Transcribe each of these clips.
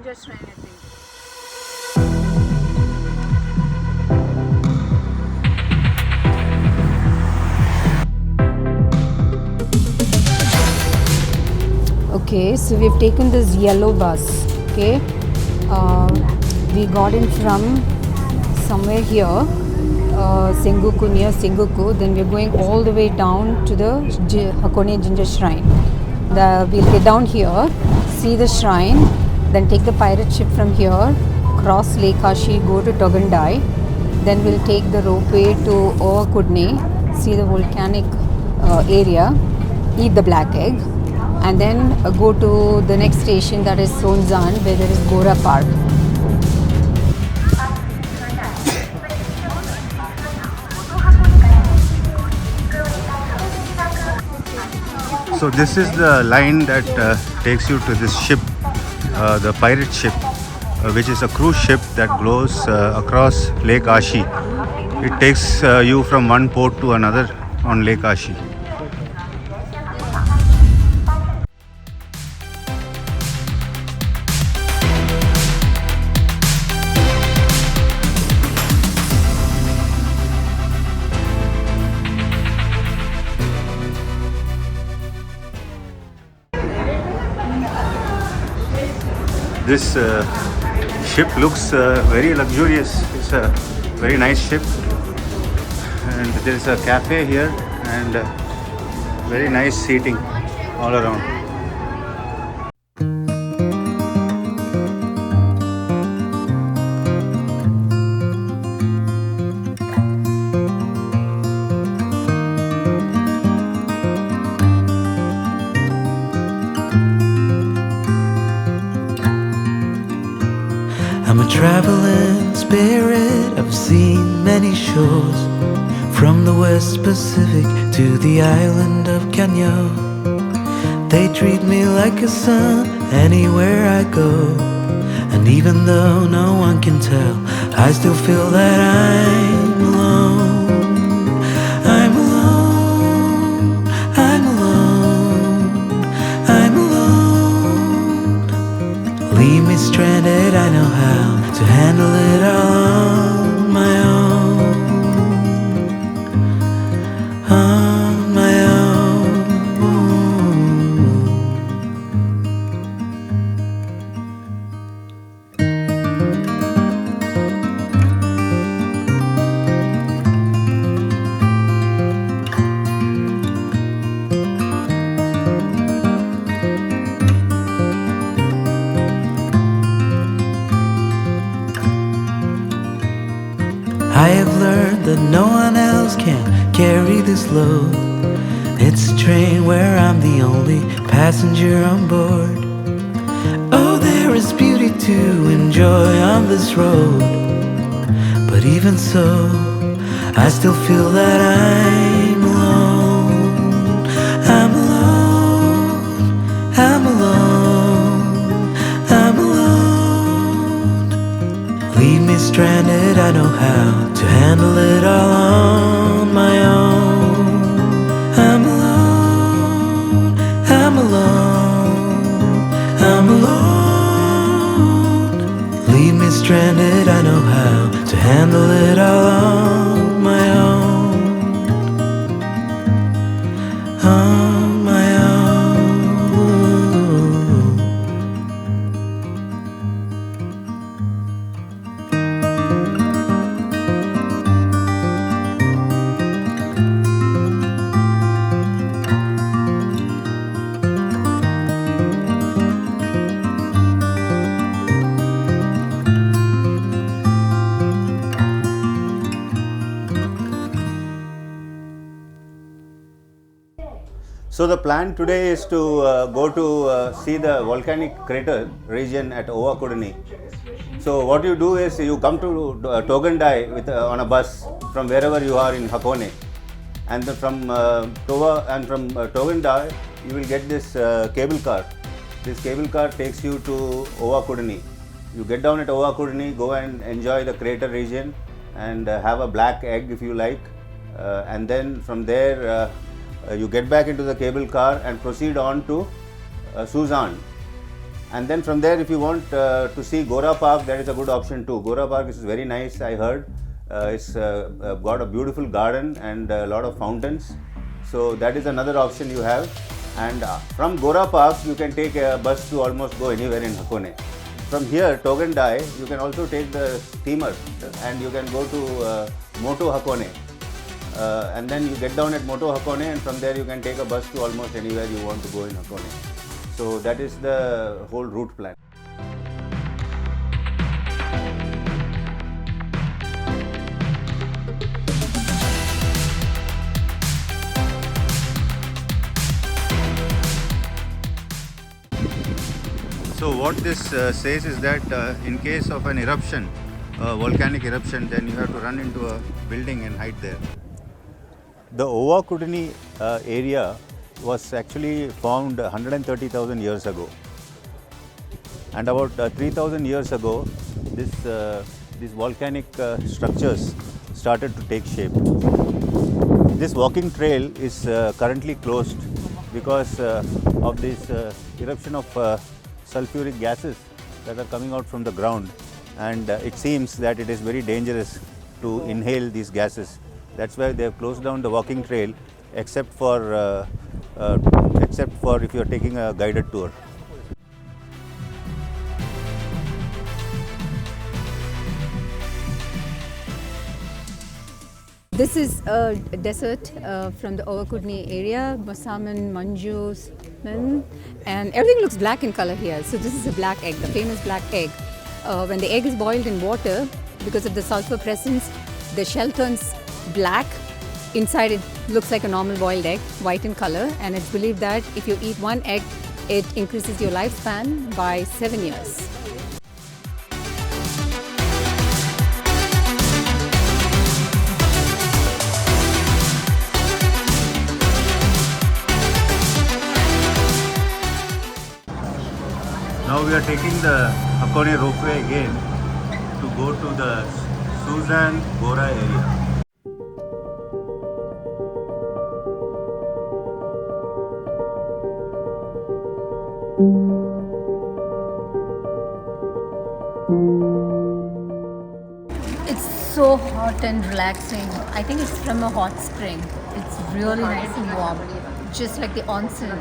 ginger shrine, I think. Okay, so we've taken this yellow bus. Okay, we got in from somewhere here, Sengoku, near Sengoku. Then we're going all the way down to the Hakone Ginger Shrine. We'll get down here, see the shrine, then take the pirate ship from here, cross Lake Ashi, go to Togandai. Then we'll take the ropeway to Owakudani, see the volcanic area, eat the black egg, and then go to the next station, that is Sonzan, where there is Gora Park. So this is the line that takes you to this ship, the pirate ship, which is a cruise ship that goes across Lake Ashi. It takes you from one port to another on Lake Ashi. This ship looks very luxurious. It's a very nice ship, and there is a cafe here and very nice seating all around. I'm a traveling spirit, I've seen many shores, from the West Pacific to the island of Kenya. They treat me like a son anywhere I go, and even though no one can tell, I still feel that I'm alone. I'm alone, I'm alone, I'm alone. Leave me stranded, I know how to handle it all on my own, on my own. I have learned that no one else can carry this load. It's a train where I'm the only passenger on board. Oh, there is beauty to enjoy on this road, but even so, I still feel that I'm alone. I'm alone, I'm alone, I'm alone. Leave me stranded, I know how to handle it all on my own. I'm alone, I'm alone, I'm alone. Leave me stranded, I know how to handle it all on my own, on my own. So the plan today is to go to see the volcanic crater region at Owakudani. So what you do is you come to Togandai with on a bus from wherever you are in Hakone, and from Togandai you will get this cable car. This cable car takes you to Owakudani. You get down at Owakudani, go and enjoy the crater region and have a black egg if you like, and then from there you get back into the cable car and proceed on to Suzan. And then from there, if you want to see Gora Park, that is a good option too. Gora Park is very nice, I heard. It's got a beautiful garden and a lot of fountains. So that is another option you have. And from Gora Park, you can take a bus to almost go anywhere in Hakone. From here, Togandai, you can also take the steamer and you can go to Moto Hakone. And then you get down at Moto Hakone, and from there you can take a bus to almost anywhere you want to go in Hakone. So that is the whole route plan. So what this says is that in case of an eruption, volcanic eruption, then you have to run into a building and hide there. The Owakudani area was actually formed 130,000 years ago. And about 3,000 years ago, these volcanic structures started to take shape. This walking trail is currently closed because of this eruption of sulfuric gases that are coming out from the ground, and it seems that it is very dangerous to inhale these gases. That's why they have closed down the walking trail except for if you are taking a guided tour. This is a dessert from the Owakudani area, Masaman, Manjus, and everything looks black in color here. So this is a black egg, the famous black egg. When the egg is boiled in water, because of the sulfur presence, the shell turns black. Inside it looks like a normal boiled egg, white in color, and it's believed that if you eat one egg, it increases your lifespan by 7 years. Now we are taking the Hakone ropeway again to go to the Suzan Gora area. It's so hot and relaxing. I think it's from a hot spring. It's really nice and warm, just like the onsen.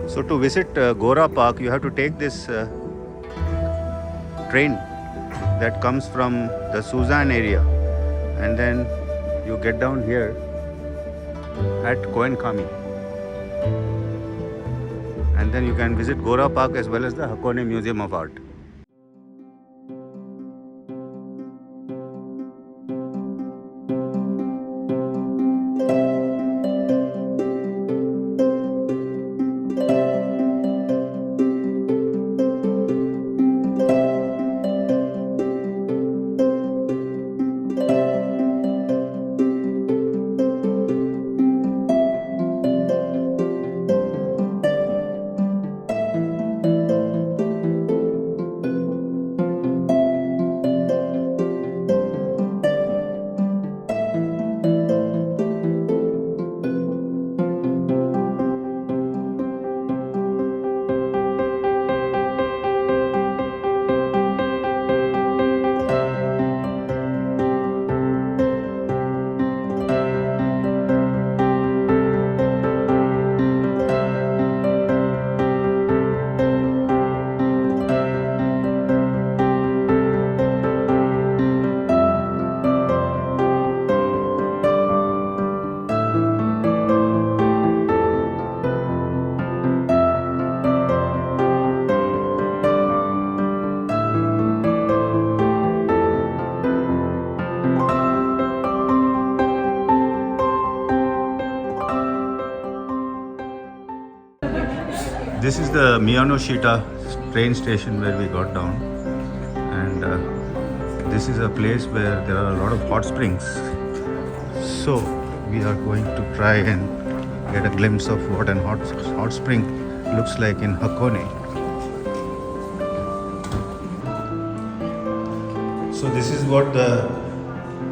So to visit Gora Park, you have to take this train that comes from the Suzan area, and then you get down here at Koenkami, and then you can visit Gora Park as well as the Hakone Museum of Art. This is the Miyanoshita train station where we got down, and this is a place where there are a lot of hot springs. So we are going to try and get a glimpse of what an hot spring looks like in Hakone. So this is what the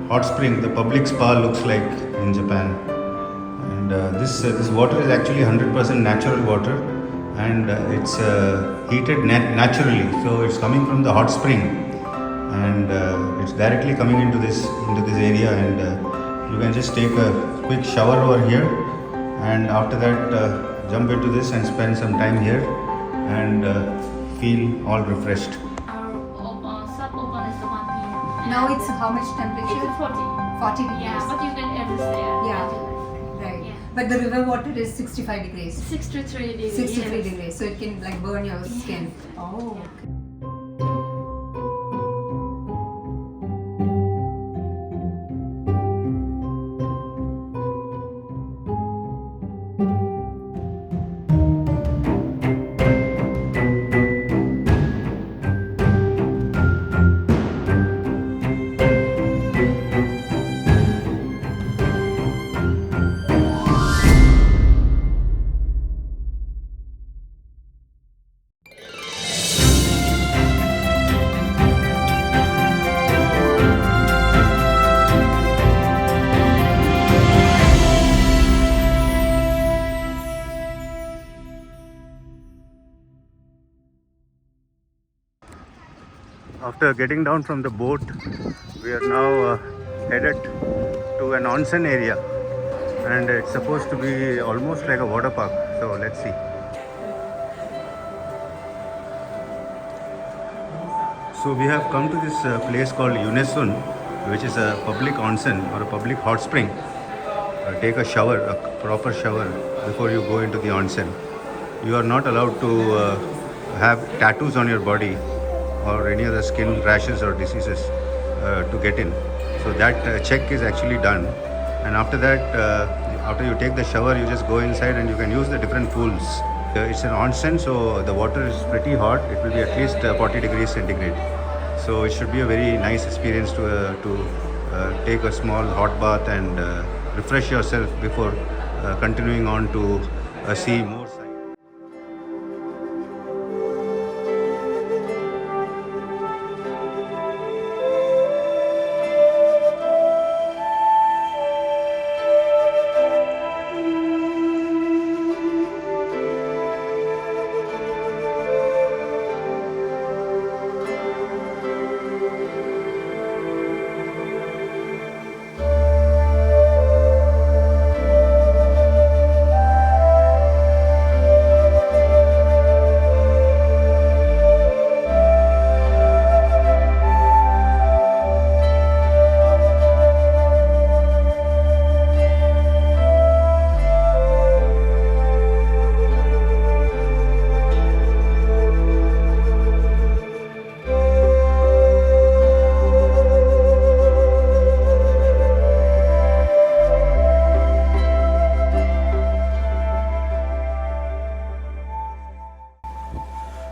hot spring, the public spa looks like in Japan. And this water is actually 100% natural water, and it's heated naturally. So it's coming from the hot spring, and it's directly coming into this area, and you can just take a quick shower over here, and after that jump into this and spend some time here and feel all refreshed. Now it's how much temperature? It's 40. 40 degrees. Yeah, but you can adjust there. Yeah. Right. Yeah. But the river water is 65 degrees. 63 degrees. 63 yes. degrees. So it can like burn your skin. Oh. After getting down from the boat, we are now headed to an onsen area, and it's supposed to be almost like a water park. So let's see. So we have come to this place called Yunessun, which is a public onsen or a public hot spring. Take a shower, a proper shower, before you go into the onsen. You are not allowed to have tattoos on your body or any other skin rashes or diseases to get in. So that check is actually done, and after that, after you take the shower, you just go inside and you can use the different pools. It's an onsen, so the water is pretty hot. It will be at least 40 degrees centigrade. So it should be a very nice experience to take a small hot bath and refresh yourself before continuing on to see more sights.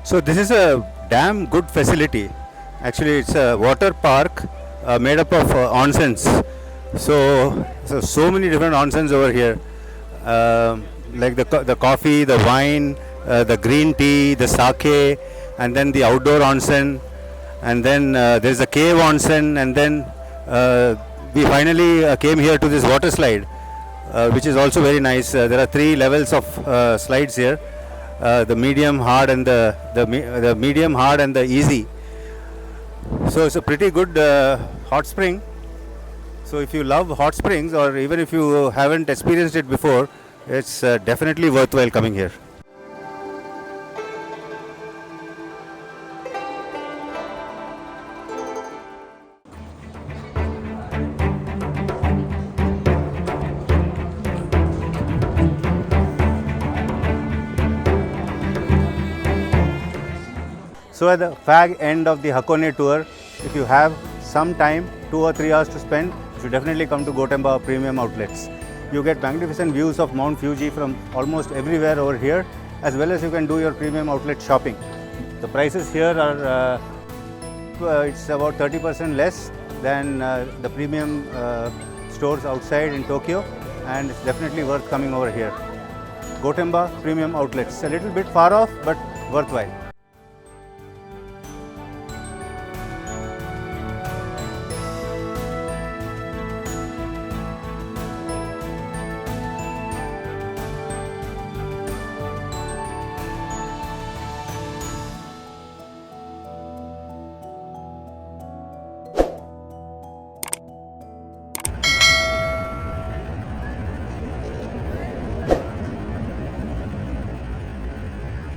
So this is a damn good facility. Actually, it's a water park made up of onsens. So many different onsens over here, like the coffee, the wine, the green tea, the sake, and then the outdoor onsen, and then there's a cave onsen, and then we finally came here to this water slide, which is also very nice. There are 3 levels of slides here. The medium, hard, and the medium, hard, and the easy. So it's a pretty good hot spring. So if you love hot springs, or even if you haven't experienced it before, it's definitely worthwhile coming here. So at the fag end of the Hakone tour, if you have some time, 2 or 3 hours to spend, you should definitely come to Gotemba Premium Outlets. You get magnificent views of Mount Fuji from almost everywhere over here, as well as you can do your premium outlet shopping. The prices here are it's about 30% less than the premium stores outside in Tokyo, and it's definitely worth coming over here. Gotemba Premium Outlets. A little bit far off, but worthwhile.